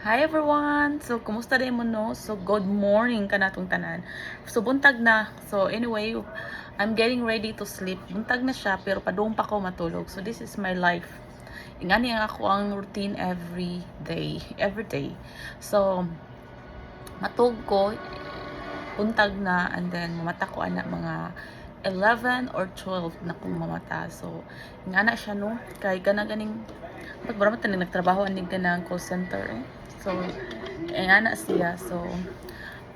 Hi everyone! So, kumusta din mo no? So, good morning ka natong tanan. So, buntag na. So, anyway, I'm getting ready to sleep. Buntag na siya, pero padung pa ko matulog. So, this is my life. Ingani ang ako ang routine every day. Every day. So, matug ko, buntag na, and then mamata ko anak mga 11 or 12 na kong mamata. So, ingana siya no? Kay ganing pagbarama tanig nagtrabaho anig ka ng call center eh. So, ingana siya. So,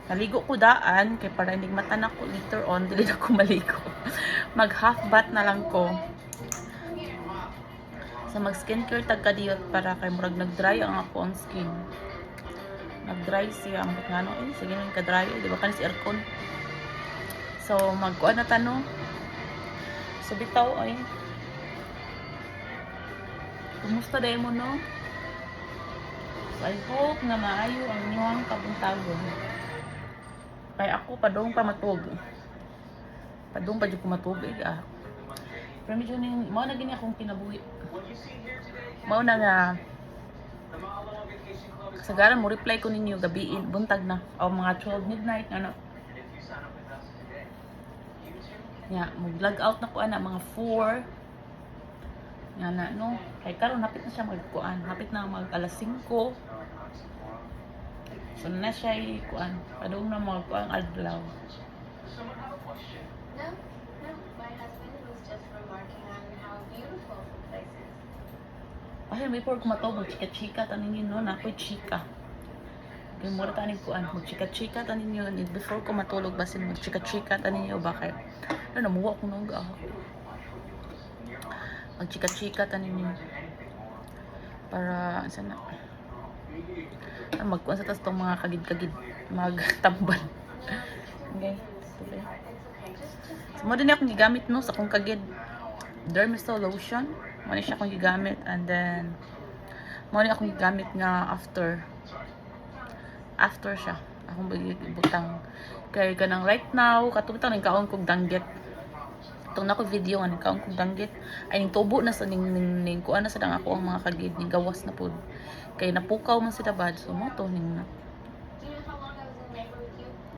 maligo ko daan kay para hindi matanak ko later on dili na ko maligo. Mag half bath na lang ko. So, mag skincare tag kadiyot para kay murag nag-dry ang ako ang skin. Nag-dry siya ang ngano eh sige na ka-dry di ba kanis aircon. So, magkuan na tanong. So, bitaw ay kumusta day mo no? So, I hope na maayo ang inyong kabuntagon. Kaya ako padung pa matug. Padung pa jud ko matug ah. Pero medyo ning mao na gini akong kinabuhi. Mao na nga kasagaran mo reply ko ninyo gabiin buntag na o mga 12 midnight ano. Ya, mag-log out na ko ana mga 4. Nga na no. Kay karon hapit na siya magkuan, hapit na mag alas 5. So na siya kuan, padung na magkuan adlaw. No, my husband was just remarking on how beautiful the place is. Ay, before ko matog, chika-chika tanin yun, no? Nako'y chika. Kaya mura tanin kuan, mag-chika-chika tanin yun. Before ko matulog, basin mag-chika-chika tanin yun. Bakit? Ano, namuha ko nung ako. Mag-chika-chika tanin yun. Para, sana. Magkuan sa tas tong mga kagid-kagid. Magtambal. Okay. So, mo din akong gigamit, no? Sa kong kagid. Dermistol lotion. Mo siya akong gigamit. And then, mo akong gigamit nga after siya akong butang kay kanang right now katong ning kaon kog danggit itong nako video nga ning kaon kog danggit ay ning tubo na sa ning kuan na sa dang ako ang mga kagid ning gawas na pud kay napukaw man sila bad so mo to ning